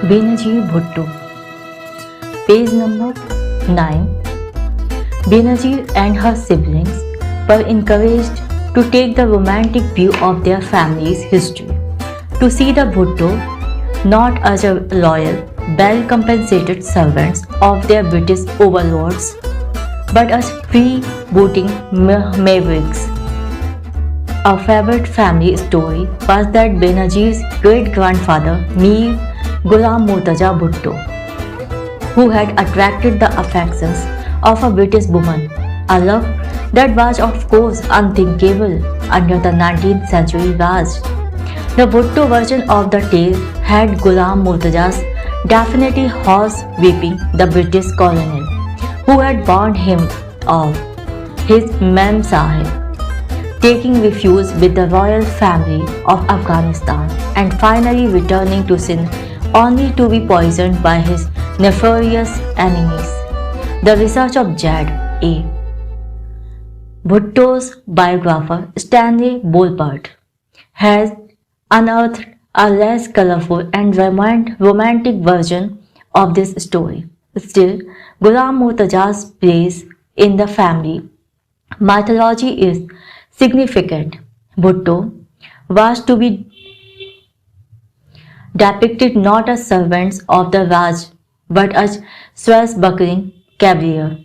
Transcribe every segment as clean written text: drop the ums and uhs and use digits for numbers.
Benazir Bhutto. Page number 9. Benazir and her siblings were encouraged to take the romantic view of their family's history, to see the Bhutto not as a loyal, well-compensated servants of their British overlords, but as free-booting mavericks. A favorite family story was that Benazir's great-grandfather Mir Ghulam Murtaza Bhutto, who had attracted the affections of a British woman, a love that was of course unthinkable under the 19th century Raj. The Bhutto version of the tale had Ghulam Murtaza's definitely horse whipping the British colonel, who had warned him of his Mem Sahib, taking refuge with the royal family of Afghanistan and finally returning to Sindh only to be poisoned by his nefarious enemies. The research of Jad A. Bhutto's biographer Stanley Bolbert has unearthed a less colorful and romantic version of this story. Still, Ghulam Murtaza's place in the family mythology is significant. Bhutto was to be depicted not as servants of the Raj but as swashbuckling cavalier.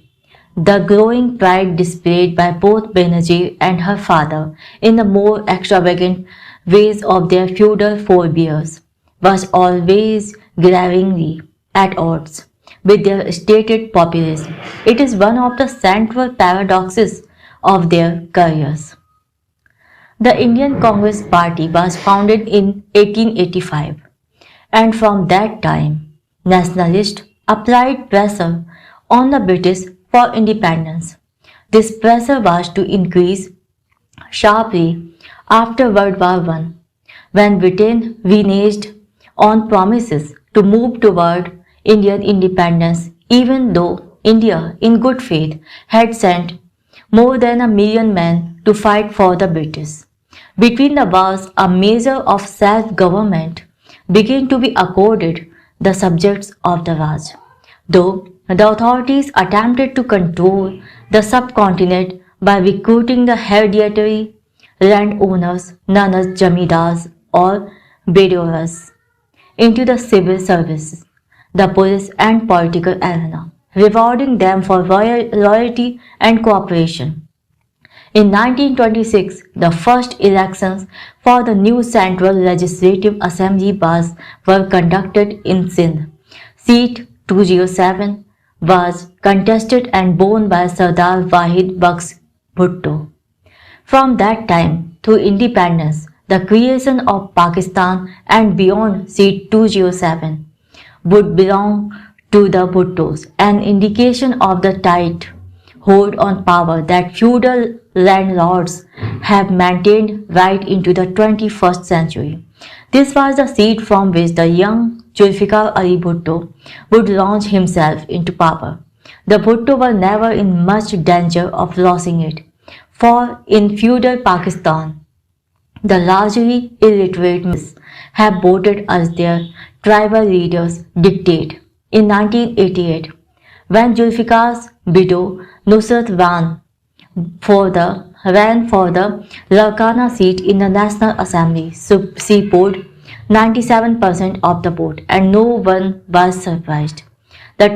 The growing pride displayed by both Benazir and her father in the more extravagant ways of their feudal forebears was always glaringly at odds with their stated populism. It is one of the central paradoxes of their careers. The Indian Congress Party was founded in 1885, and from that time, nationalists applied pressure on the British for independence. This pressure was to increase sharply after World War I, when Britain reneged on promises to move toward Indian independence, even though India, in good faith, had sent more than 1 million men to fight for the British. Between the wars, a measure of self-government began to be accorded the subjects of the Raj, though the authorities attempted to control the subcontinent by recruiting the hereditary landowners known as jamidars or bedouins into the civil service, the police and political arena, rewarding them for loyalty and cooperation. In 1926, the first elections for the new Central Legislative Assembly were conducted in Sindh. Seat 207 was contested and won by Sardar Wahid Baksh Bhutto. From that time through independence, the creation of Pakistan and beyond Seat 207 would belong to the Bhuttos, an indication of the tight hold on power that feudal landlords have maintained right into the 21st century. This was the seat from which the young Zulfikar Ali Bhutto would launch himself into power. The Bhutto were never in much danger of losing it, for in feudal Pakistan, the largely illiterate have voted as their tribal leaders dictate. In 1988, when Zulfikar's widow Nusrat ran for the Larkana seat in the National Assembly, she polled 97% of the vote, and no one was surprised. The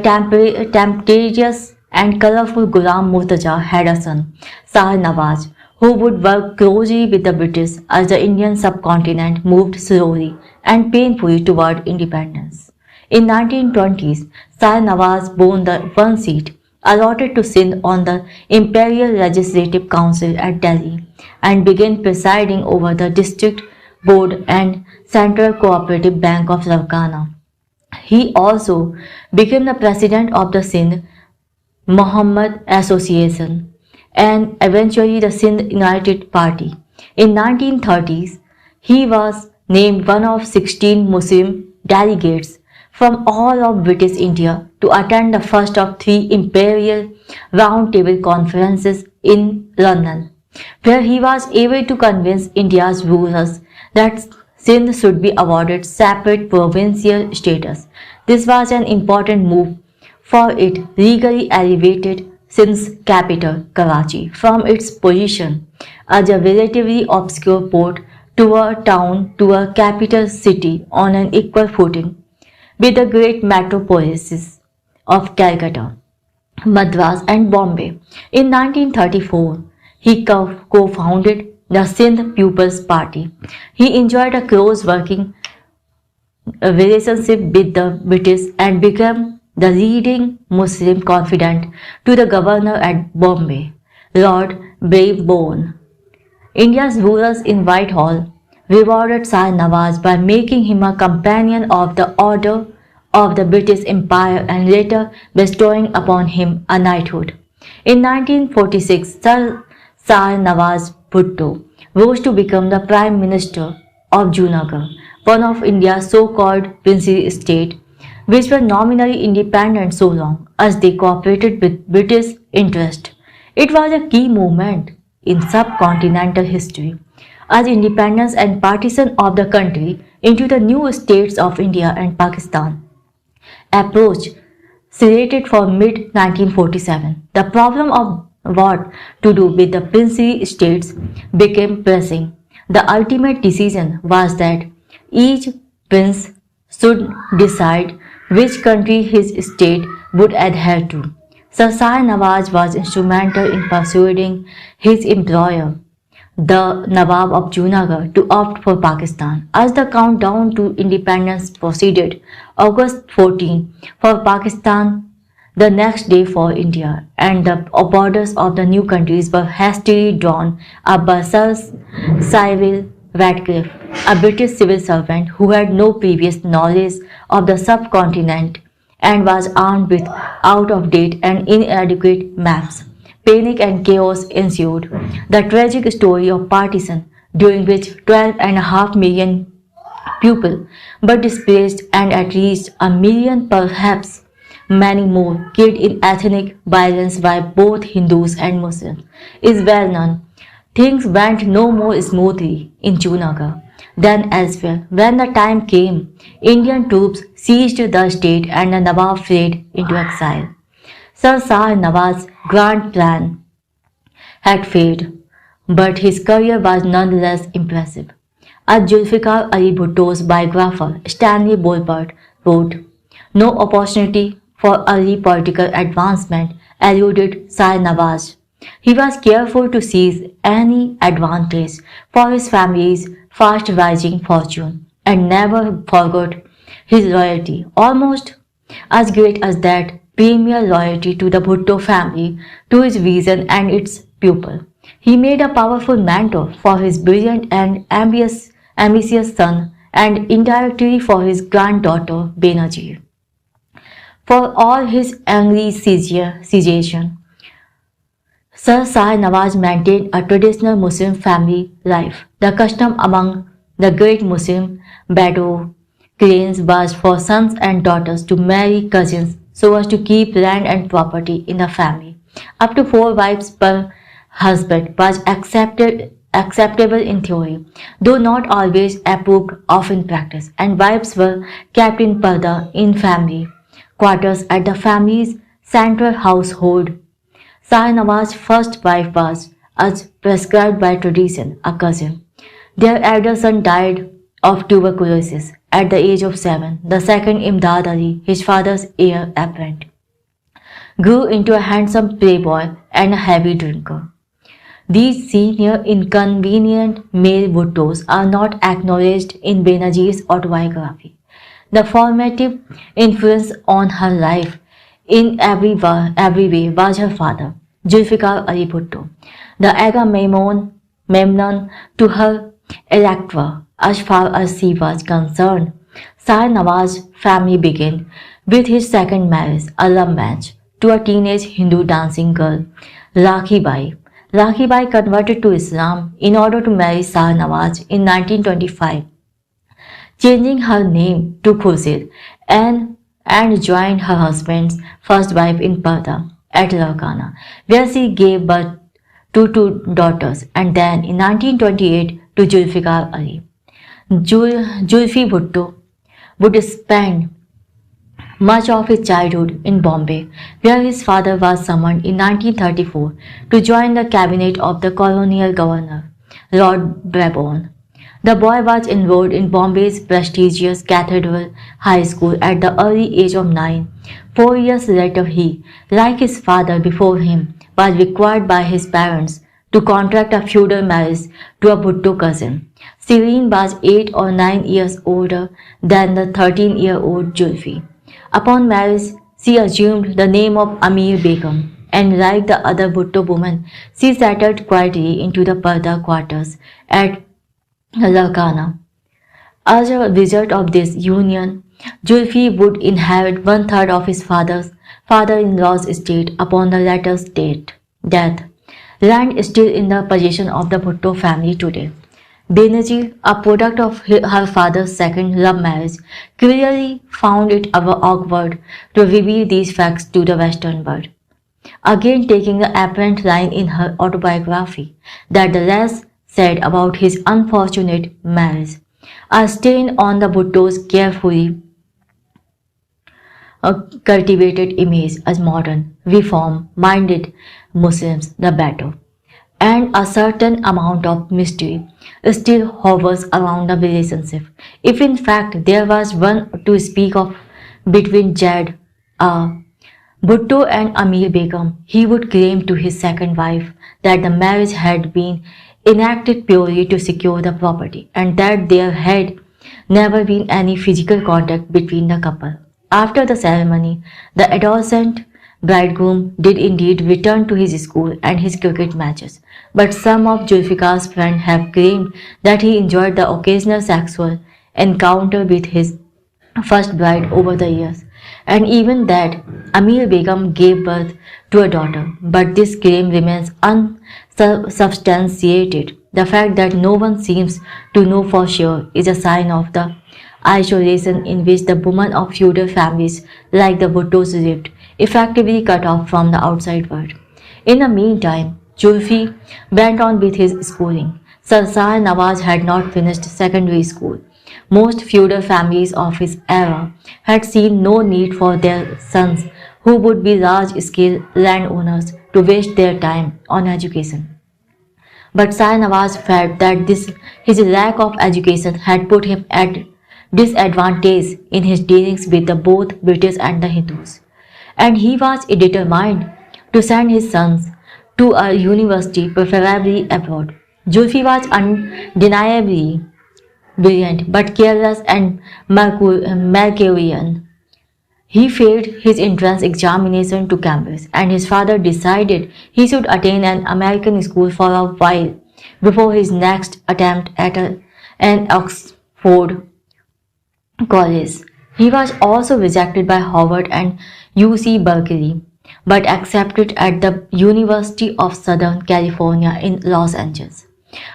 tempestuous and colorful Ghulam Murtaza had a son, Shah Nawaz, who would work closely with the British as the Indian subcontinent moved slowly and painfully toward independence. In 1920s, Shah Nawaz won the one seat allotted to Sindh on the Imperial Legislative Council at Delhi and began presiding over the district board and Central Cooperative Bank of Larkana. He also became the president of the Sindh Muhammad Association and eventually the Sindh United Party. In 1930s, he was named one of 16 Muslim delegates from all of British India to attend the first of 3 Imperial Roundtable conferences in London, where he was able to convince India's rulers that Sindh should be awarded separate provincial status. This was an important move, for it legally elevated Sindh's capital, Karachi, from its position as a relatively obscure port to a capital city on an equal footing with the great metropolises of Calcutta, Madras, and Bombay. In 1934, he co-founded the Sindh People's Party. He enjoyed a close working relationship with the British and became the leading Muslim confidant to the governor at Bombay, Lord Brabourne. India's rulers in Whitehall rewarded Shah Nawaz by making him a companion of the Order of the British Empire and later bestowing upon him a knighthood. In 1946, Sir Shah Nawaz Bhutto rose to become the Prime Minister of Junagadh, one of India's so-called princely states, which were nominally independent so long as they cooperated with British interests. It was a key moment in subcontinental history, as independence and partition of the country into the new states of India and Pakistan approach slated for mid-1947. The problem of what to do with the princely states became pressing. The ultimate decision was that each prince should decide which country his state would adhere to. Sir Shah Nawaz was instrumental in persuading his employer, the Nawab of Junagadh, to opt for Pakistan. As the countdown to independence proceeded, August 14 for Pakistan, the next day for India, and the borders of the new countries were hastily drawn up by Sir Cyril Radcliffe, a British civil servant who had no previous knowledge of the subcontinent and was armed with out-of-date and inadequate maps. Panic and chaos ensued. The tragic story of partition, during which 12.5 million people were displaced and at least a million, perhaps many more, killed in ethnic violence by both Hindus and Muslims, is well known. Things went no more smoothly in Junagadh than elsewhere. When the time came, Indian troops seized the state and the Nawab fled into exile. Sir Shah Nawaz's grand plan had failed, but his career was nonetheless impressive. As Zulfikar Ali Bhutto's biographer Stanley Bolbert wrote, no opportunity for early political advancement eluded Shah Nawaz. He was careful to seize any advantage for his family's fast-rising fortune and never forgot his loyalty, almost as great as that premier loyalty to the Bhutto family, to his vision and its pupil. He made a powerful mentor for his brilliant and ambitious son and indirectly for his granddaughter Benazir. For all his angry suggestion, Sir Shah Nawaz maintained a traditional Muslim family life. The custom among the great Muslim Bedouin clans was for sons and daughters to marry cousins so as to keep land and property in the family. Up to 4 wives per husband was acceptable in theory, though not always approved of in practice, and wives were kept in parda in family quarters at the family's central household. Shah Nawaz's first wife was, as prescribed by tradition, a cousin. Their elder son died of tuberculosis at the age of 7. The second, Imdad Ali, his father's heir apparent, grew into a handsome playboy and a heavy drinker. These senior inconvenient male Bhuttos are not acknowledged in Benazir's autobiography. The formative influence on her life in every way was her father, Zulfikar Ali Bhutto, the Agamemnon to her Electra. As far as she was concerned, Shah Nawaz's family began with his second marriage, a love match, to a teenage Hindu dancing girl, Rakhi Bai. Rakhi Bai converted to Islam in order to marry Shah Nawaz in 1925, changing her name to Khurshid and joined her husband's first wife in Parda at Larkana, where she gave birth to 2 daughters, and then in 1928 to Zulfikar Ali. Julfi Bhutto would spend much of his childhood in Bombay, where his father was summoned in 1934 to join the cabinet of the colonial governor, Lord Brabourne. The boy was enrolled in Bombay's prestigious Cathedral High School at the early age of 9. 4 years later, he, like his father before him, was required by his parents to contract a feudal marriage to a Bhutto cousin. Serene was 8 or 9 years older than the 13-year-old Julfi. Upon marriage, she assumed the name of Amir Begum, and like the other Bhutto women, she settled quietly into the Parda quarters at Larkana. As a result of this union, Julfi would inherit one-third of his father-in-law's estate upon the latter's death. Land is still in the possession of the Bhutto family today. Benazir, a product of her father's second love marriage, clearly found it awkward to reveal these facts to the Western world. Again taking the apparent line in her autobiography that the less said about his unfortunate marriage, a stain on the Bhutto's carefully cultivated image as modern, reform-minded Muslims, the better. And a certain amount of mystery still hovers around the relationship. If in fact there was one to speak of between Jad Bhutto and Amir Begum, he would claim to his second wife that the marriage had been enacted purely to secure the property and that there had never been any physical contact between the couple. After the ceremony, the adolescent bridegroom did indeed return to his school and his cricket matches, but some of Julfika's friends have claimed that he enjoyed the occasional sexual encounter with his first bride over the years, and even that Amir Begum gave birth to a daughter, but this claim remains unsubstantiated. The fact that no one seems to know for sure is a sign of the isolation in which the women of feudal families like the Bhuttos lived, effectively cut off from the outside world. In the meantime, Julfi went on with his schooling. Sarsar Nawaz had not finished secondary school. Most feudal families of his era had seen no need for their sons, who would be large-scale landowners, to waste their time on education. But Sar Nawaz felt that his lack of education had put him at disadvantage in his dealings with both British and the Hindus, and he was determined to send his sons to a university, preferably abroad. Julfi was undeniably brilliant but careless and Mercurian. He failed his entrance examination to Cambridge, and his father decided he should attend an American school for a while before his next attempt at an Oxford college. He was also rejected by Harvard and UC Berkeley, but accepted at the University of Southern California in Los Angeles.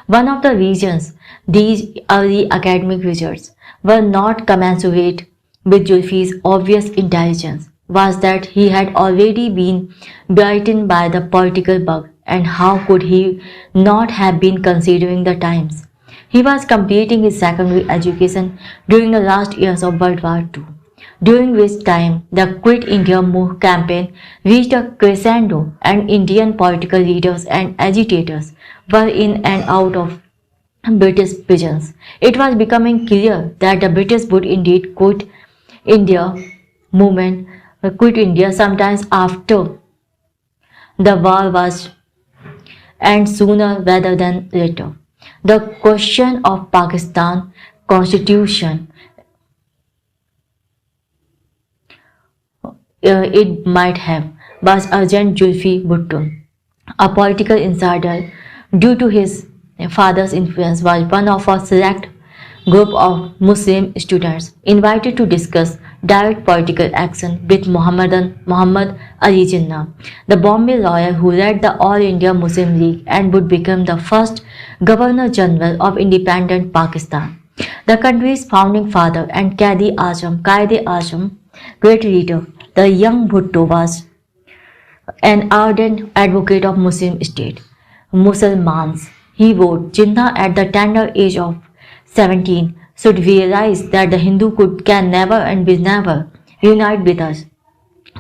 One of the reasons these early academic results were not commensurate with Julfi's obvious intelligence was that he had already been bitten by the political bug, and how could he not have been considering the times? He was completing his secondary education during the last years of World War II, during which time the Quit India campaign reached a crescendo and Indian political leaders and agitators were in and out of British prisons. It was becoming clear that the British would indeed quit India sometimes after the war was and sooner rather than later. The question of Pakistan constitution it might have was urgent Julfi Bhutto, a political insider due to his father's influence, was one of a select group of Muslim students invited to discuss direct political action with Muhammad Ali Jinnah, the Bombay lawyer who led the All India Muslim League and would become the first Governor General of independent Pakistan. The country's founding father and Qaid-e-Azam, great leader, the young Bhutto was an ardent advocate of Muslim state. Musalmans, he wrote Jinnah at the tender age of 17 should realize that the Hindu can never and will never unite with us.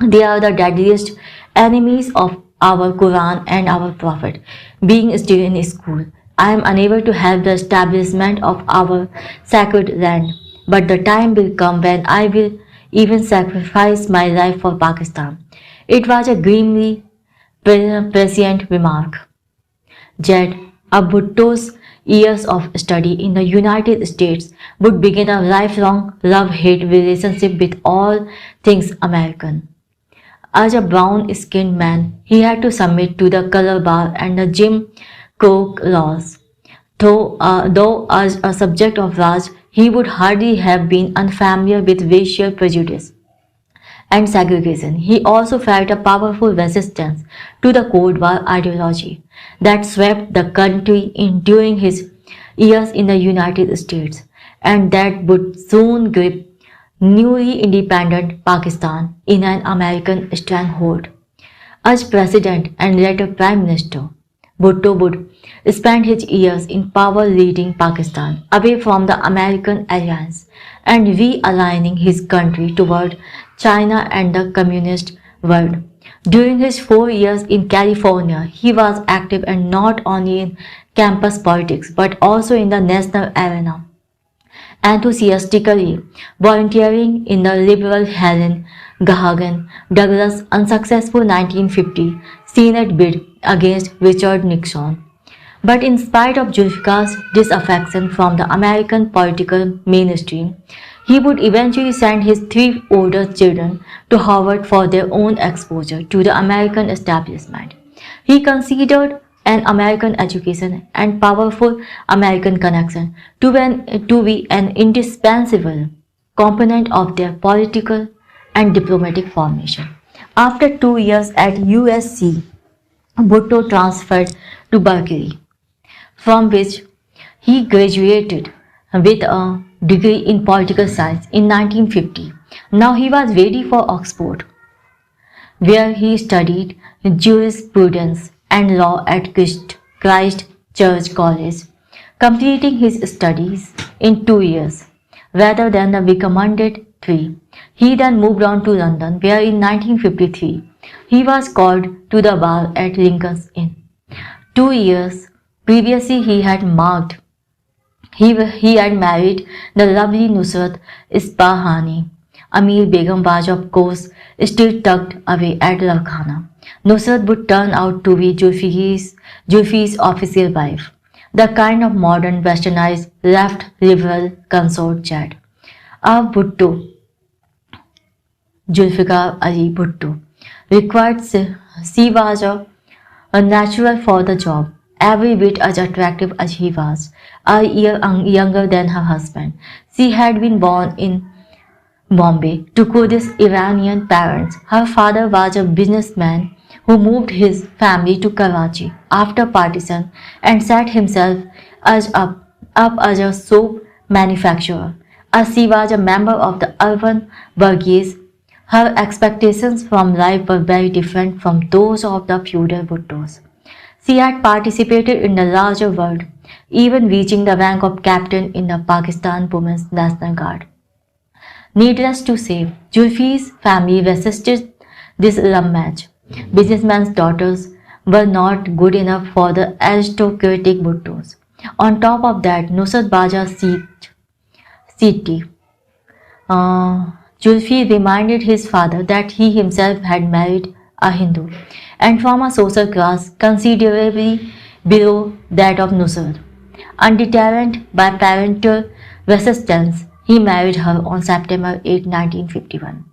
They are the deadliest enemies of our Quran and our Prophet. Being still in school, I am unable to help the establishment of our sacred land. But the time will come when I will even sacrifice my life for Pakistan. It was a grimly prescient remark. Yet, a Bhutto's years of study in the United States would begin a lifelong love-hate relationship with all things American. As a brown-skinned man, he had to submit to the color bar and the Jim Crow laws. Though as a subject of Raj, he would hardly have been unfamiliar with racial prejudice and segregation. He also felt a powerful resistance to the Cold War ideology that swept the country in during his years in the United States and that would soon grip newly independent Pakistan in an American stranglehold. As president and later prime minister, Bhutto would spend his years in power leading Pakistan away from the American alliance and realigning his country toward China and the communist world. During his 4 years in California, he was active and not only in campus politics but also in the national arena, enthusiastically volunteering in the liberal Helen Gahagan Douglas' unsuccessful 1950 Senate bid against Richard Nixon. But in spite of Zulfikar's disaffection from the American political mainstream, he would eventually send his three older children to Harvard for their own exposure to the American establishment. He considered an American education and powerful American connection to be an indispensable component of their political and diplomatic formation. After 2 years at USC, Bhutto transferred to Berkeley, from which he graduated with a degree in political science in 1950. Now he was ready for Oxford, where he studied jurisprudence and law at Christ Church College, completing his studies in 2 years rather than the recommended three. He then moved on to London, where in 1953 he was called to the bar at Lincoln's Inn. 2 years previously he had married the lovely Nusrat Isfahani. Amir Begum was of course still tucked away at Lakhana. Nusrat would turn out to be Julfi's official wife, the kind of modern westernized left liberal consort Chad. Bhutto, Zulfikar Ali Bhutto, required she was a natural for the job, every bit as attractive as he was, a year younger than her husband. She had been born in Bombay to Kurdish Iranian parents. Her father was a businessman who moved his family to Karachi after partition and set himself up as a soap manufacturer. As she was a member of the urban bourgeoisie, her expectations from life were very different from those of the feudal Bhuttos. She had participated in the larger world, even reaching the rank of captain in the Pakistan Women's National Guard. Needless to say, Julfi's family resisted this love match. Businessmen's daughters were not good enough for the aristocratic Bhuttos. On top of that, Nusrat Baja Siti, Julfi reminded his father that he himself had married a Hindu and from a social class considerably below that of Nusrat. Undeterred by parental resistance, he married her on September 8, 1951.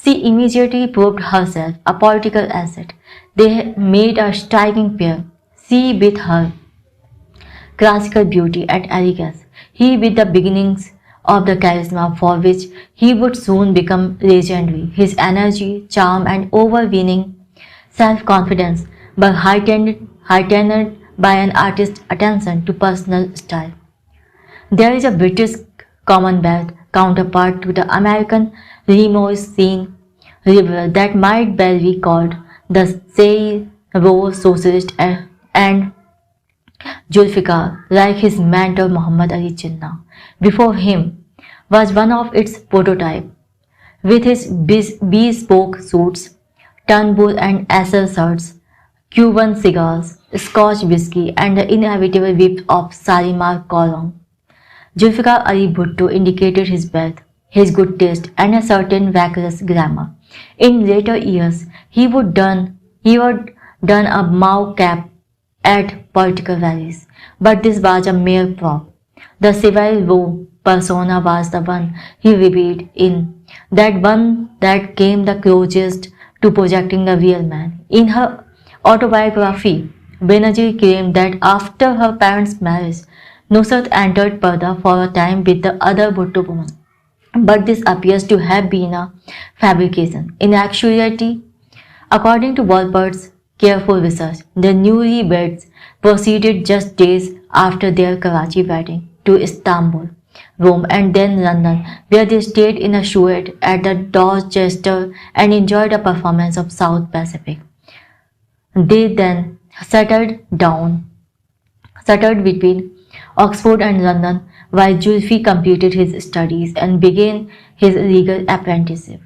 She immediately proved herself a political asset. They made a striking pair, she with her classical beauty and elegance, he with the beginnings of the charisma for which he would soon become legendary. His energy, charm, and overweening self-confidence were heightened by an artist's attention to personal style. There is a British Commonwealth counterpart to the American limousine liberal that might well be called the Say Row Socialist and Zulfikar, like his mentor Muhammad Ali Jinnah, before him, was one of its prototype. With his bespoke suits, Turnbull and Esser shirts, Cuban cigars, Scotch whiskey, and the inevitable whip of Salimar Cologne, Zulfikar Ali Bhutto indicated his wealth, his good taste, and a certain vacuous glamour. In later years, he would done a Mao cap at political rallies, but this was a mere prop. The Civil War persona was the one he revealed in, that one that came the closest to projecting the real man. In her autobiography, Banerjee claimed that after her parents' marriage, Nusrat entered Parda for a time with the other Bhutto woman. But this appears to have been a fabrication. In actuality, according to Walpert's careful research, the newlyweds proceeded just days after their Karachi wedding to Istanbul, Rome, and then London, where they stayed in a suite at the Dorchester and enjoyed a performance of South Pacific. They then settled between Oxford and London while Julfi completed his studies and began his legal apprenticeship.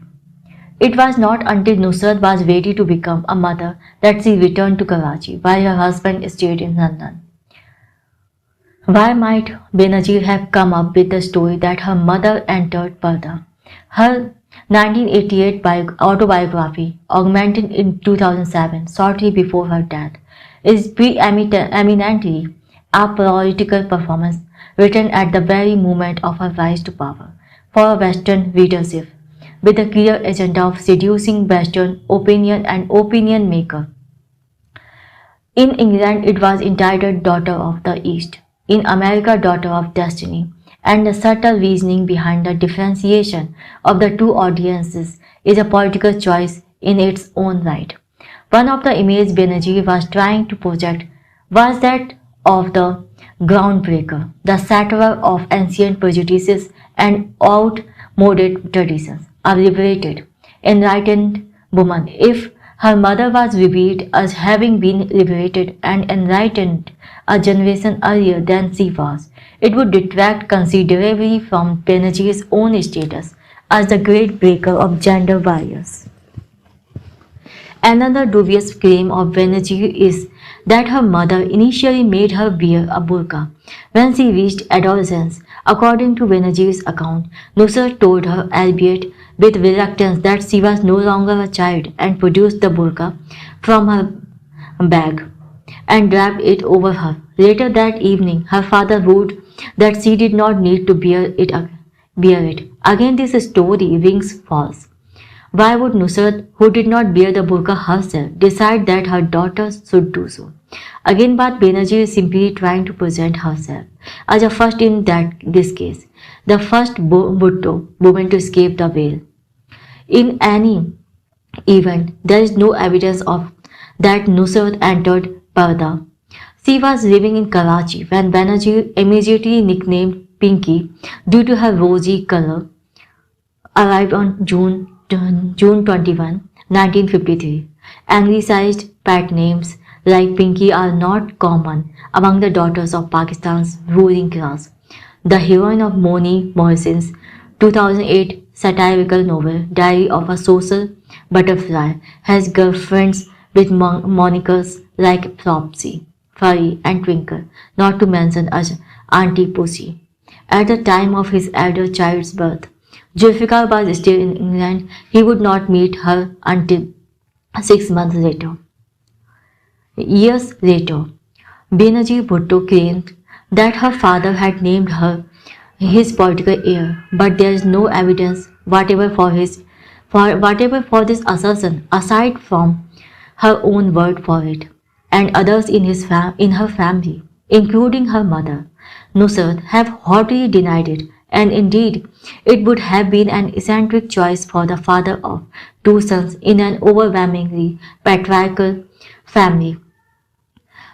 It was not until Nusrat was ready to become a mother that she returned to Karachi while her husband stayed in London. Why might Benazir have come up with the story that her mother entered Parda? Her 1988 autobiography, augmented in 2007, shortly before her death, is preeminently a political performance written at the very moment of her rise to power for a Western readership, with a clear agenda of seducing Western opinion and opinion maker. In England, it was entitled Daughter of the East. In America, Daughter of Destiny. And the subtle reasoning behind the differentiation of the two audiences is a political choice in its own right. One of the images Banerjee was trying to project was that of the groundbreaker, the shatterer of ancient prejudices and outmoded traditions, a liberated, enlightened woman. If her mother was revealed as having been liberated and enlightened a generation earlier than she was, it would detract considerably from Banerjee's own status as the great breaker of gender barriers. Another dubious claim of Banerjee is that her mother initially made her wear a burqa when she reached adolescence. According to Banerjee's account, Nusrat told her, albeit with reluctance, that she was no longer a child and produced the burqa from her bag and draped it over her. Later that evening, her father ruled that she did not need to bear it. Again, this story rings false. Why would Nusrat, who did not bear the burqa herself, decide that her daughter should do so? Again, Bath Banerjee is simply trying to present herself as a first in this case, the first Bhutto woman to escape the veil. In any event, there is no evidence of that Nusrat entered Parda. She was living in Karachi when Banerjee, immediately nicknamed Pinky due to her rosy color, arrived on June 21, 1953. Anglicized pet names like Pinky are not common among the daughters of Pakistan's ruling class. The heroine of Moni Morrison's 2008 satirical novel Diary of a Social Butterfly has girlfriends with monikers like Flopsy, Furry, and Twinkle, not to mention as Auntie Pussy. At the time of his elder child's birth, Zulfikar was still in England. He would not meet her until 6 months later. Years later, Banerjee Bhutto claimed that her father had named her his political heir, but there is no evidence whatever for this assertion aside from her own word for it and others in her family, including her mother, Nusrat, have haughtily denied it. And indeed, it would have been an eccentric choice for the father of two sons in an overwhelmingly patriarchal family.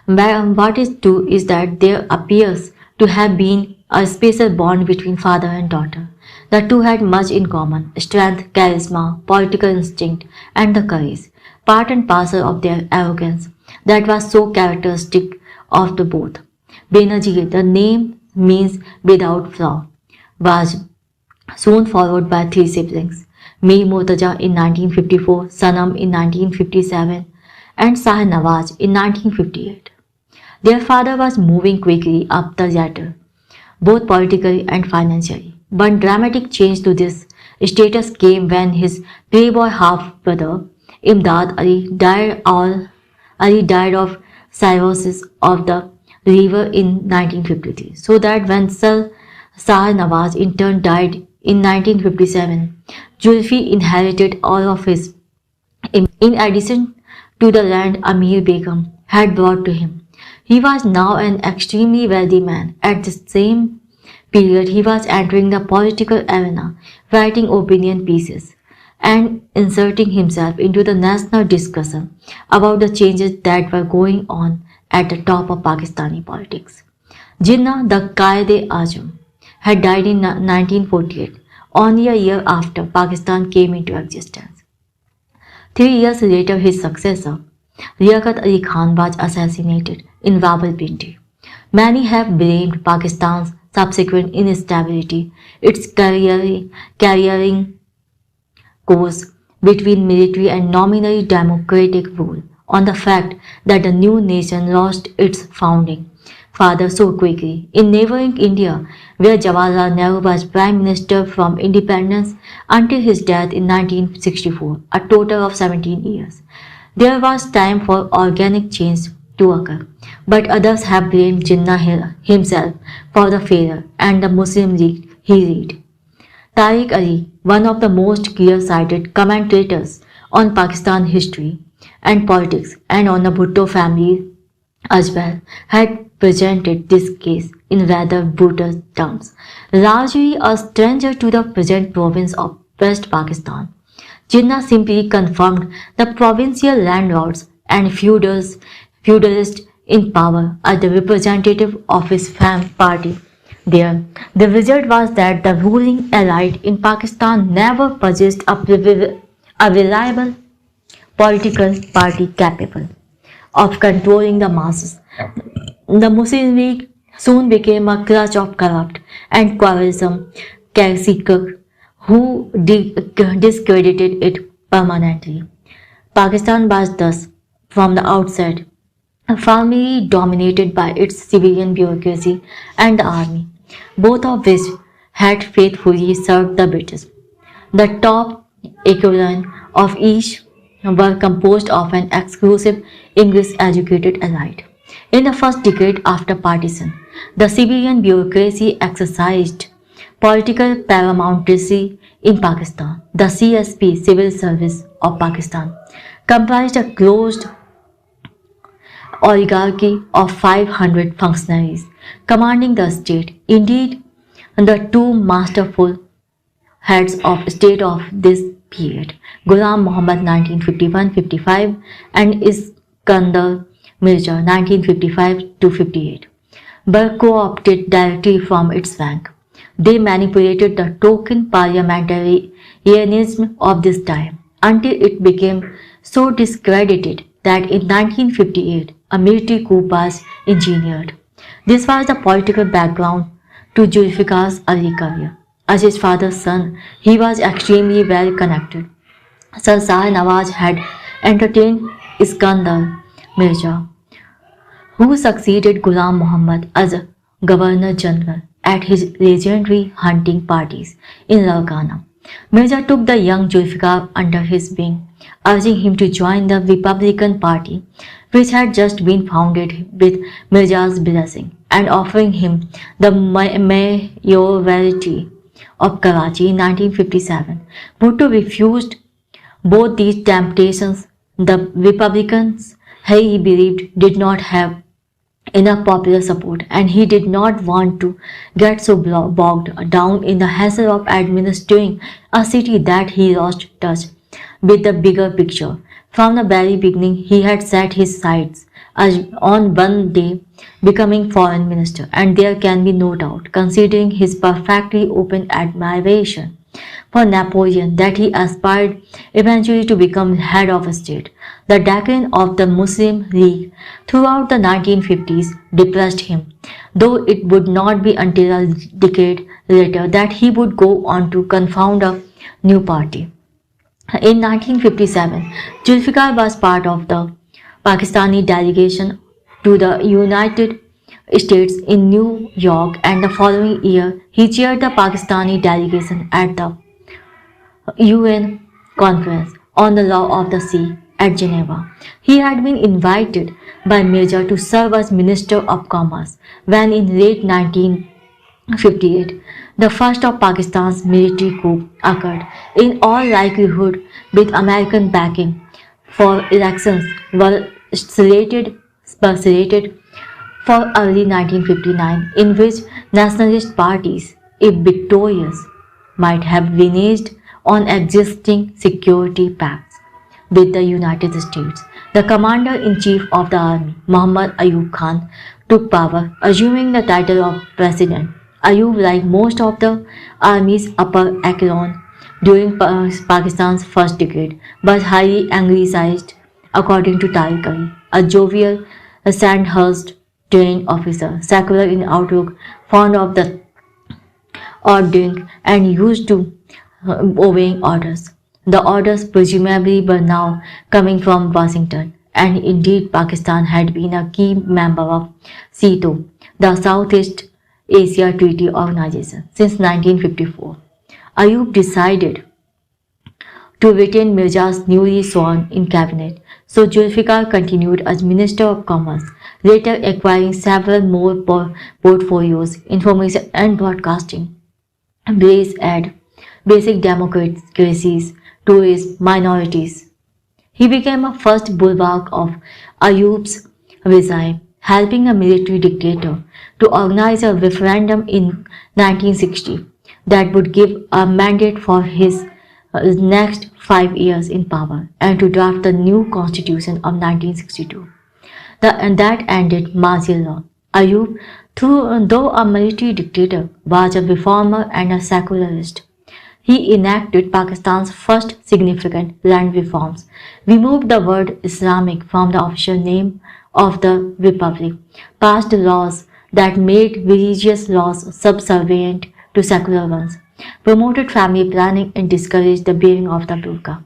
What is true is that there appears to have been a special bond between father and daughter. The two had much in common: strength, charisma, political instinct, and the courage, part and parcel of their arrogance, that was so characteristic of the both. Benazir, the name means without flaw, was soon followed by three siblings, Mir Murtaza in 1954, Sanam in 1957, and Shah Nawaz in 1958. Their father was moving quickly up the ladder, both politically and financially. One dramatic change to this status came when his playboy half-brother Imdad Ali died of cirrhosis of the liver in 1953. So that when Shah Nawaz in turn died in 1957, Julfi inherited all of his. In addition to the land Amir Begum had brought to him, he was now an extremely wealthy man. At the same period, he was entering the political arena, writing opinion pieces, and inserting himself into the national discussion about the changes that were going on at the top of Pakistani politics. Jinnah, the Qaid-e-Azam, had died in 1948, only a year after Pakistan came into existence. 3 years later, his successor, Liaquat Ali Khan, was assassinated in Rawalpindi. Many have blamed Pakistan's subsequent instability, its carrying course between military and nominally democratic rule, on the fact that the new nation lost its founding father so quickly. In neighboring India, where Jawaharlal Nehru was Prime Minister from independence until his death in 1964, a total of 17 years, there was time for organic change to occur. But others have blamed Jinnah himself for the failure and the Muslim League he led. Tariq Ali, one of the most clear-sighted commentators on Pakistan history and politics and on the Bhutto family as well, had presented this case in rather brutal terms. Largely a stranger to the present province of West Pakistan, Jinnah simply confirmed the provincial landlords and feudalists in power as the representative of his party there. The result was that the ruling elite in Pakistan never possessed a reliable political party capable of controlling the masses. The Muslim League soon became a clutch of corrupt and quarrelsome seekers who discredited it permanently. Pakistan was thus, from the outset, firmly dominated by its civilian bureaucracy and the army, both of which had faithfully served the British. The top echelon of each were composed of an exclusive English-educated elite. In the first decade after partition, the civilian bureaucracy exercised political paramountcy in Pakistan. The CSP, Civil Service of Pakistan, comprised a closed oligarchy of 500 functionaries commanding the state. Indeed, the two masterful heads of state of this period, Ghulam Muhammad 1951-55 and Iskandar Mirza 1955-58, were co-opted directly from its rank. They manipulated the token parliamentarianism of this time until it became so discredited that in 1958 a military coup was engineered. This was the political background to Zulfikar's early career. As his father's son, he was extremely well connected. Sir Shah Nawaz had entertained Iskandar Mirza, who succeeded Ghulam Muhammad as Governor General at his legendary hunting parties in Larkana. Mirza took the young Zulfikar under his wing, urging him to join the Republican Party, which had just been founded with Mirza's blessing, and offering him the mayoralty of Karachi in 1957. Bhutto refused both these temptations. The Republicans, he believed, did not have enough popular support, and he did not want to get so bogged down in the hassle of administering a city that he lost touch with the bigger picture. From the very beginning, he had set his sights on one day becoming foreign minister, and there can be no doubt, considering his perfectly open admiration for Napoleon that he aspired eventually to become head of state. The decline of the Muslim League throughout the 1950s depressed him, though it would not be until a decade later that he would go on to confound a new party. In 1957, Zulfikar was part of the Pakistani delegation to the United States in New York, and the following year he chaired the Pakistani delegation at the UN Conference on the Law of the Sea at Geneva. He had been invited by Major to serve as Minister of Commerce when in late 1958 the first of Pakistan's military coup occurred, in all likelihood with American backing, for elections were slated for early 1959, in which nationalist parties, if victorious, might have reneged on existing security pacts with the United States. The commander-in-chief of the army, Muhammad Ayub Khan, took power, assuming the title of president. Ayub, like most of the army's upper echelon during Pakistan's first decade, was highly anglicized, according to Tariq Ali, a jovial Sandhurst trained officer, secular in outlook, fond of the odd drink, and used to obeying orders. The orders presumably were now coming from Washington, and indeed Pakistan had been a key member of SEATO, the Southeast Asia Treaty Organization, since 1954. Ayub decided to retain Mirza's newly sworn in cabinet, so Zulfikar continued as Minister of Commerce, later acquiring several more portfolios, information and broadcasting, basic democracies, tourist minorities. He became a first bulwark of Ayub's regime, helping a military dictator to organize a referendum in 1960 that would give a mandate for his next 5 years in power and to draft the new constitution of 1962. And that ended martial law. Ayub, though a military dictator, was a reformer and a secularist. He enacted Pakistan's first significant land reforms, removed the word Islamic from the official name of the republic, passed laws that made religious laws subservient to secular ones, promoted family planning, and discouraged the wearing of the burqa.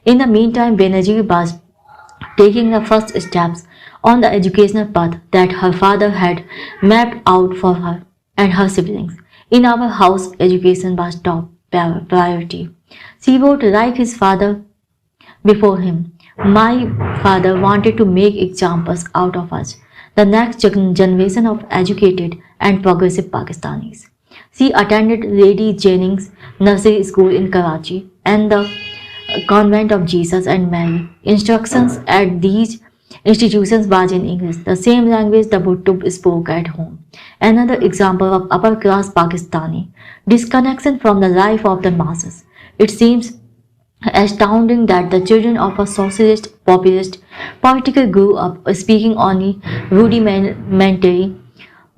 In the meantime, Benazir was taking the first steps on the educational path that her father had mapped out for her and her siblings. In our house, education was top priority. She wrote like his father before him. My father wanted to make examples out of us, the next generation of educated and progressive Pakistanis. She attended Lady Jennings Nursery School in Karachi and the Convent of Jesus and Mary. Instructions at these institutions was in English, the same language the Bhutto spoke at home. Another example of upper-class Pakistani disconnection from the life of the masses. It seems astounding that the children of a socialist populist political grew up speaking only rudimentary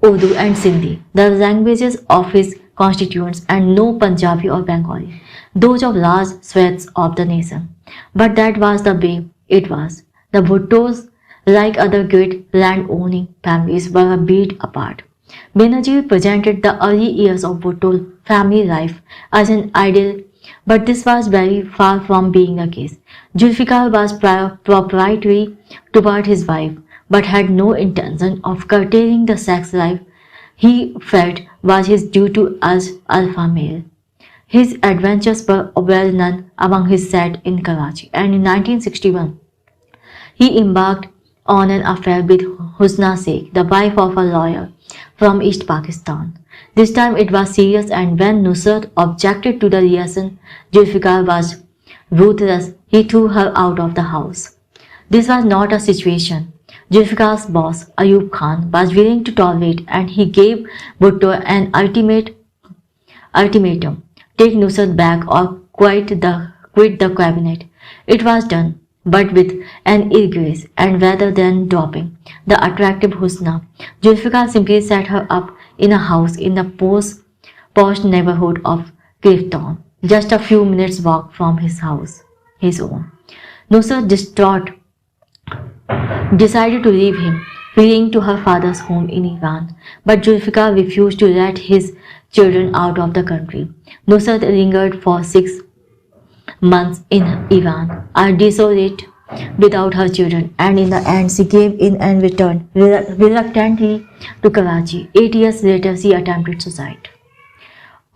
Urdu and Sindhi, the languages of his constituents, and no Punjabi or Bengali, those of large swaths of the nation. But that was the way it was. The Bhuttos, like other great land-owning families, were a breed apart. Benazir presented the early years of Bhutto family life as an ideal, but this was very far from being the case. Zulfikar was proprietary toward his wife, but had no intention of curtailing the sex life he felt was his due as alpha male. His adventures were well known among his set in Karachi, and in 1961 he embarked on an affair with Husna Sheikh, the wife of a lawyer from East Pakistan. This time it was serious, and when Nusrat objected to the liaison, Zulfikar was ruthless. He threw her out of the house. This was not a situation Zulfikar's boss, Ayub Khan, was willing to tolerate, and he gave Bhutto an ultimatum: take Nusrat back or quit the cabinet. It was done, but with an ill grace, and rather than dropping the attractive Husna, Zulfikar simply set her up in a house in the posh neighborhood of Clifton. just a few minutes walk from his house, his own. Nusrat, distraught, decided to leave him, fleeing to her father's home in Iran. But Zulfikar refused to let his children out of the country. Nusrat lingered for 6 months in Iran, are desolate without her children, and in the end she gave in and returned reluctantly to Karachi. 8 years later, she attempted suicide.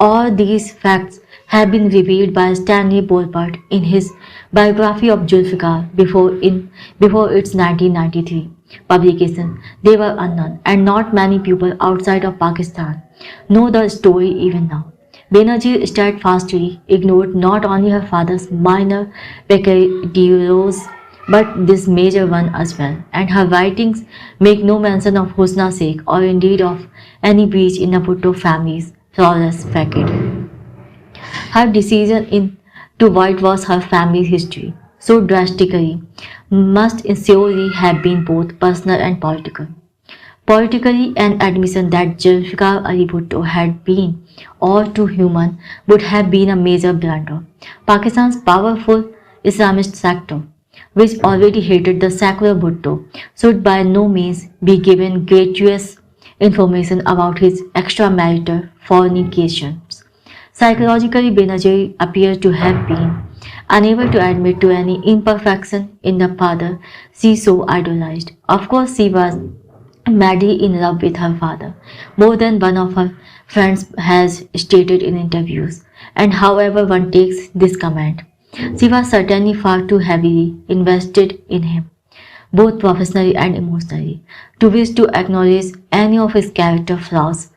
All these facts have been revealed by Stanley Bolbert in his biography of Zulfikar before its 1993 publication. They were unknown, and not many people outside of Pakistan know the story even now. Benazir steadfastly ignored not only her father's minor peccadillos but this major one as well, and her writings make no mention of Husna Sheikh or indeed of any breach in the Bhutto family's flawless facade. Her decision to whitewash her family's history so drastically must surely have been both personal and political. Politically, an admission that Zulfikar Ali Bhutto had been all too human would have been a major blunder. Pakistan's powerful Islamist sector, which already hated the secular Bhutto, should by no means be given gratuitous information about his extramarital fornications. Psychologically, Benazir appears to have been unable to admit to any imperfection in the father she so idolized. Of course, she was madly in love with her father. More than one of her friends has stated in interviews, and however one takes this comment, she was certainly far too heavily invested in him, both professionally and emotionally, to wish to acknowledge any of his character flaws.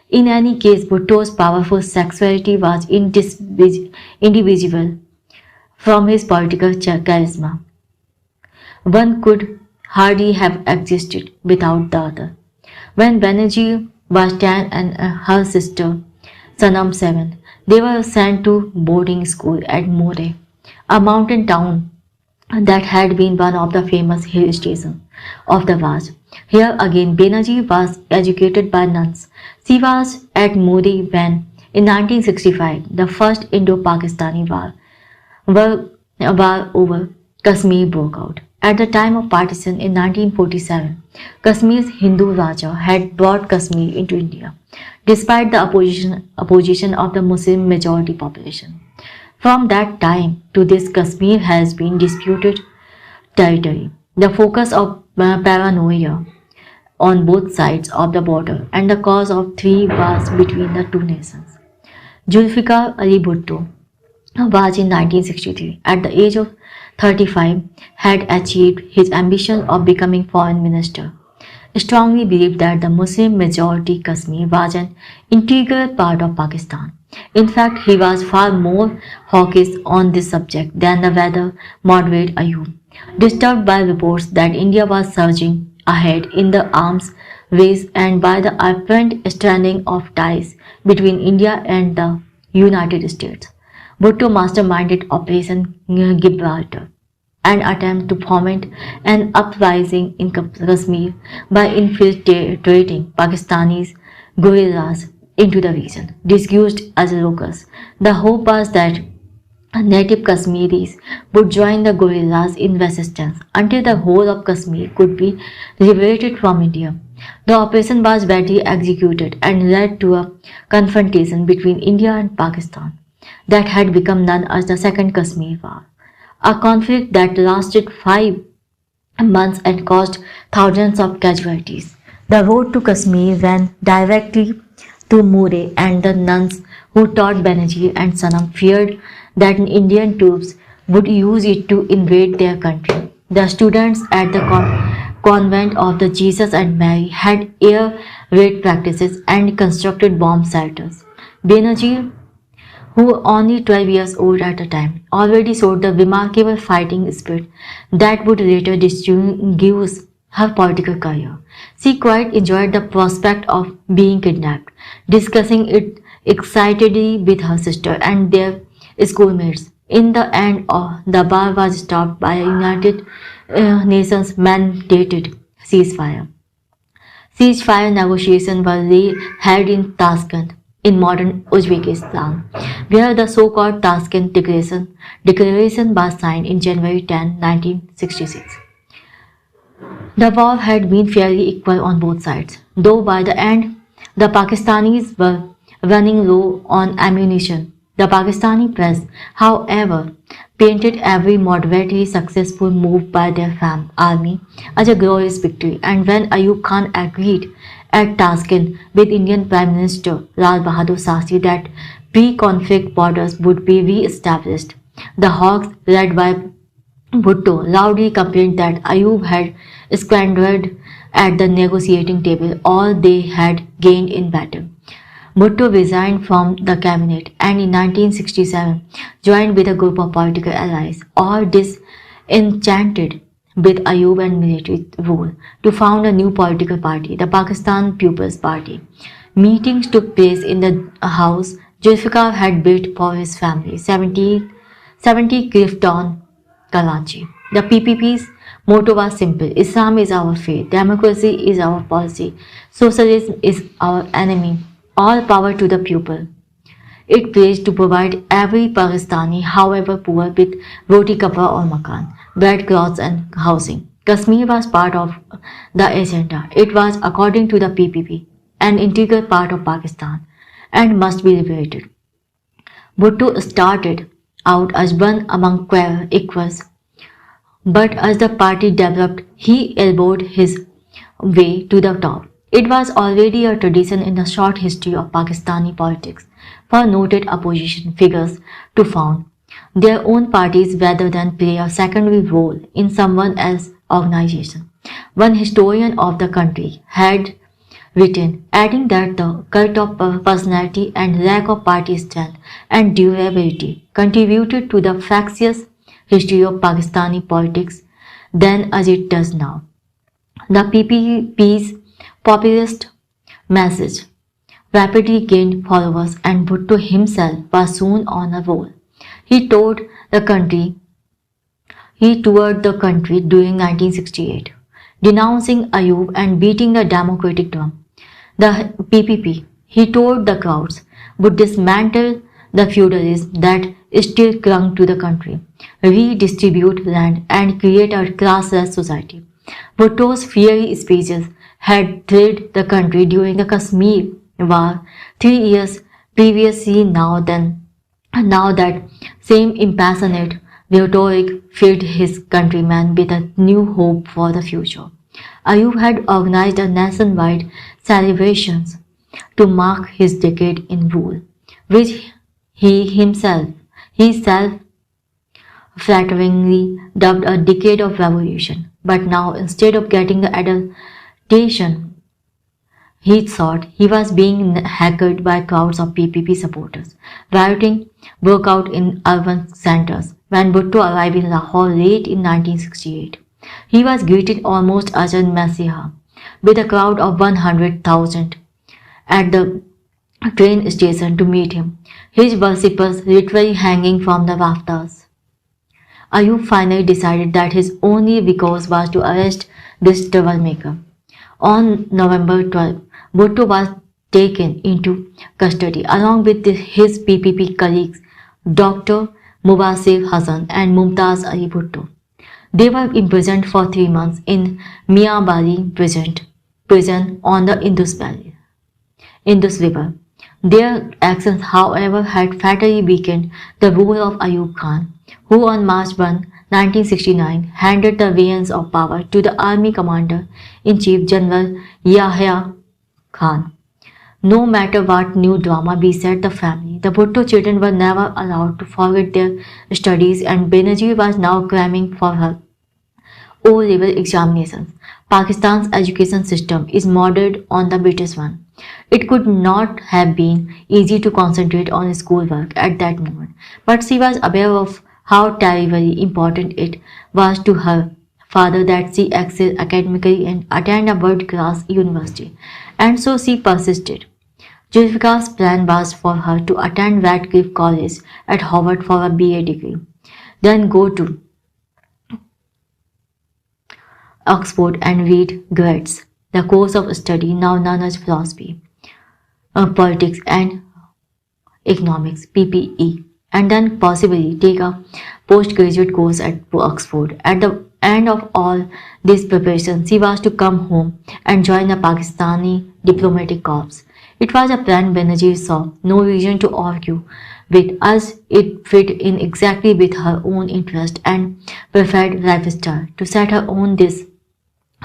In any case, Bhutto's powerful sexuality was indivisible from his political charisma. One could hardly have existed without the other. When Benazir was 10 and her sister Sanam 7, they were sent to boarding school at More, a mountain town that had been one of the famous hill stations of the Vaj. Here again, Benazir was educated by nuns. She was at More when, in 1965, the first Indo-Pakistani war over Kashmir broke out. At the time of partition in 1947, Kashmir's Hindu Raja had brought Kashmir into India, despite the opposition of the Muslim majority population. From that time to this, Kashmir has been disputed territory, the focus of paranoia on both sides of the border, and the cause of three wars between the two nations. Zulfikar Ali Bhutto was in 1963, at the age of 35, had achieved his ambition of becoming foreign minister. Strongly believed that the Muslim majority Kashmir was an integral part of Pakistan. In fact, he was far more hawkish on this subject than the rather moderate Ayub, disturbed by reports that India was surging ahead in the arms race and by the apparent stranding of ties between India and the United States. Bhutto masterminded Operation Gibraltar, an attempt to foment an uprising in Kashmir by infiltrating Pakistani guerrillas into the region. Disguised as locals, the hope was that native Kashmiris would join the guerrillas in resistance until the whole of Kashmir could be liberated from India. The operation was badly executed and led to a confrontation between India and Pakistan that had become known as the Second Kashmir War, a conflict that lasted 5 months and caused thousands of casualties. The road to Kashmir ran directly to More, and the nuns who taught Benazir and Sanam feared that Indian troops would use it to invade their country. The students at the convent of the Jesus and Mary had air raid practices and constructed bomb shelters. Benazir, who only 12 years old at the time, already showed the remarkable fighting spirit that would later distinguish her political career. She quite enjoyed the prospect of being kidnapped, discussing it excitedly with her sister and their schoolmates. In the end, the war was stopped by a United Nations mandated ceasefire. Ceasefire negotiations were held in Tashkent in modern Uzbekistan, where the so-called Tashkent Declaration was signed in January 10, 1966. The war had been fairly equal on both sides, though by the end the Pakistanis were running low on ammunition. The Pakistani press, however, painted every moderately successful move by their army as a glorious victory, and when Ayub Khan agreed at Tashkent with Indian Prime Minister Lal Bahadur Shastri that pre-conflict borders would be re-established, the Hawks, led by Bhutto, loudly complained that Ayub had squandered at the negotiating table all they had gained in battle. Bhutto resigned from the cabinet and in 1967 joined with a group of political allies, all disenchanted with Ayub and military rule, to found a new political party, the Pakistan People's Party. Meetings took place in the house Zulfikar had built for his family, 70 Clifton, Karachi. The PPP's motto was simple: Islam is our faith, democracy is our policy, socialism is our enemy, all power to the people. It pledged to provide every Pakistani, however poor, with roti kapra or makan, bread, clothes and housing. Kashmir was part of the agenda. It was, according to the PPP, an integral part of Pakistan and must be liberated. Bhutto started out as one among equals, but as the party developed, he elbowed his way to the top. It was already a tradition in the short history of Pakistani politics for noted opposition figures to found their own parties rather than play a secondary role in someone else's organization. One historian of the country had written, adding that the cult of personality and lack of party strength and durability contributed to the fractious history of Pakistani politics then as it does now. The PPP's populist message rapidly gained followers and Bhutto himself was soon on a roll. He toured the country during 1968, denouncing Ayub and beating the democratic drum. The PPP, he told the crowds, would dismantle the feudalism that still clung to the country, redistribute land and create a classless society. Bhutto's fiery speeches had thrilled the country during the Kashmir War 3 years previously. Now that same impassionate rhetoric filled his countrymen with a new hope for the future. Ayub had organized a nationwide celebrations to mark his decade in rule, which he self-flatteringly dubbed a decade of revolution. But now, instead of getting the adulation he thought, he was being heckled by crowds of PPP supporters. Rioting broke out in urban centers when Bhutto arrived in Lahore late in 1968. He was greeted almost as a messiah, with a crowd of 100,000 at the train station to meet him, his worshippers literally hanging from the rafters. Ayub finally decided that his only recourse was to arrest this troublemaker. On November 12, Bhutto was taken into custody along with his PPP colleagues Dr. Mubasir Hassan and Mumtaz Ali Bhutto. They were imprisoned for 3 months in Mianbari prison on the Indus River. Their actions, however, had fatally weakened the rule of Ayub Khan, who on March 1, 1969 handed the reins of power to the army commander-in-chief General Yahya Khan. No matter what new drama beset the family, the Bhutto children were never allowed to forget their studies, and Benazir was now cramming for her O-level examinations. Pakistan's education system is modeled on the British one. It could not have been easy to concentrate on schoolwork at that moment, but she was aware of how terribly important it was to her father that she excel academically and attend a world-class university, and so she persisted. Zulfikar's plan was for her to attend Radcliffe College at Harvard for a BA degree, then go to Oxford and read Grades, the course of study now known as philosophy, politics and economics, PPE, and then possibly take a postgraduate course at Oxford. At the end of all this preparation, she was to come home and join the Pakistani diplomatic corps. It was a plan Benazir saw no reason to argue with, as it fit in exactly with her own interest and preferred lifestyle. To set her on this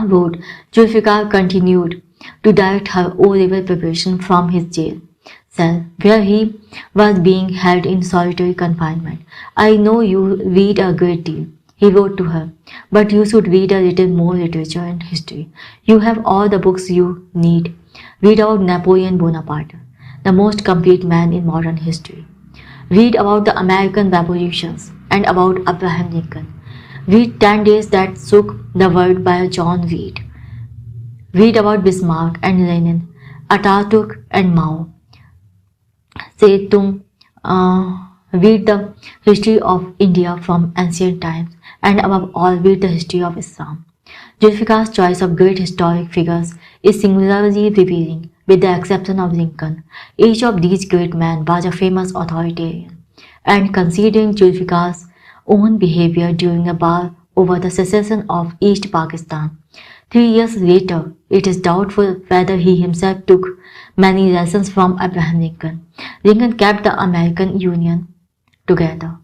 road, Zulfikar continued to direct her O-level preparation from his jail cell, where he was being held in solitary confinement. I know you read a great deal, he wrote to her, but you should read a little more literature and history. You have all the books you need. Read about Napoleon Bonaparte, the most complete man in modern history. Read about the American revolutions and about Abraham Lincoln. Read 10 Days That Shook the World by John Reed. Read about Bismarck and Lenin, Ataturk and Mao. Say तुम read the history of India from ancient times, and above all read the history of Islam. Zulfikar's choice of great historic figures is singularly revealing, with the exception of Lincoln. Each of these great men was a famous authoritarian, and considering Zulfikar's own behavior during the war over the secession of East Pakistan, 3 years later, it is doubtful whether he himself took many lessons from Abraham Lincoln. Lincoln kept the American Union together.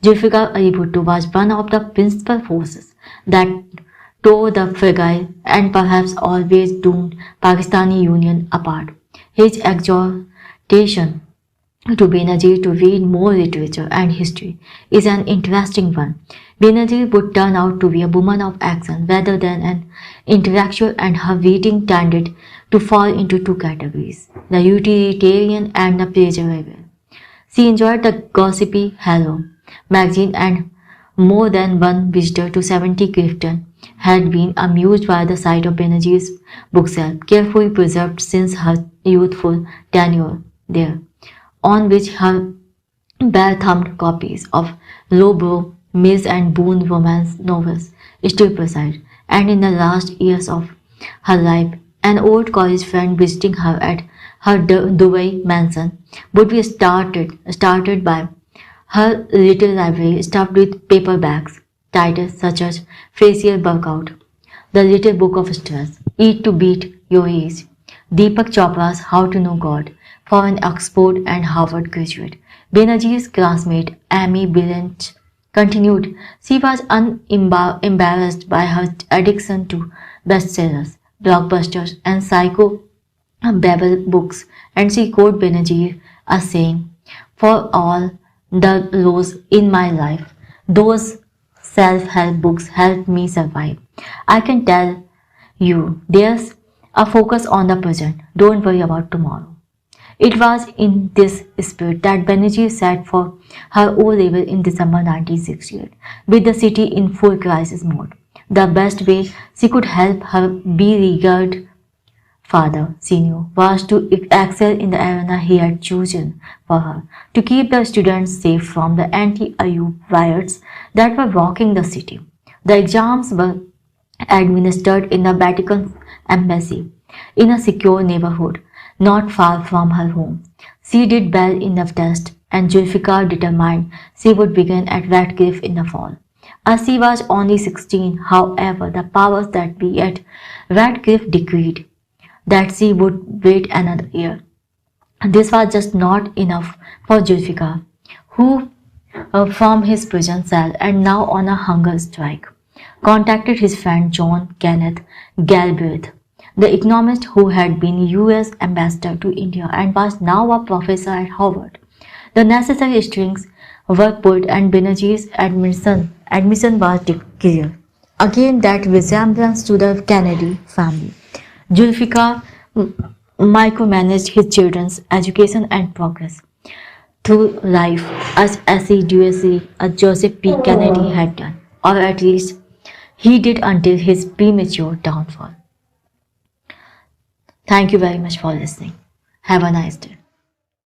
Zulfikar Ali Bhutto was one of the principal forces that tore the fragile and perhaps always doomed Pakistani Union apart. His exhortation to Benazir to read more literature and history is an interesting one. Benazir would turn out to be a woman of action rather than an intellectual, and her reading tended to fall into two categories, the utilitarian and the pleasurable. She enjoyed the gossipy Hello magazine, and more than one visitor to 70 Clifton had been amused by the sight of Benazir's bookshelf, carefully preserved since her youthful tenure there, on which her bare-thumbed copies of Lowbrow, Mills and Boone romance novels still preside. And in the last years of her life, an old college friend visiting her at her Dubai mansion would be started by her little library stuffed with paperbacks, titles such as Facial Workout, The Little Book of Stress, Eat to Beat Your Age, Deepak Chopra's How to Know God, for an Oxford and Harvard graduate. Benazir's classmate Amy Billent continued. She was unembarrassed by her addiction to bestsellers, blockbusters, and psycho-babble books, and she quoted Benazir as saying, "For all the lows in my life, those self-help books helped me survive. I can tell you, there's a focus on the present. Don't worry about tomorrow." It was in this spirit that Benazir sat for her O-level in December 1968, with the city in full crisis mode. The best way she could help her beleaguered father, Senior, was to excel in the arena he had chosen for her, to keep the students safe from the anti-Ayub riots that were rocking the city. The exams were administered in the Vatican embassy, in a secure neighborhood, not far from her home. She did well in the test, and Zulfikar determined she would begin at Radcliffe in the fall. As she was only 16, however, the powers that be at Radcliffe decreed that she would wait another year. This was just not enough for Zulfikar, who, from his prison cell and now on a hunger strike, contacted his friend John Kenneth Galbraith, the economist who had been US ambassador to India and was now a professor at Harvard. The necessary strings were pulled, and Benazir's admission was clear. Again, that resemblance to the Kennedy family. Zulfikar micromanaged his children's education and progress through life as assiduously as Joseph P. Kennedy had done, or at least he did until his premature downfall. Thank you very much for listening. Have a nice day.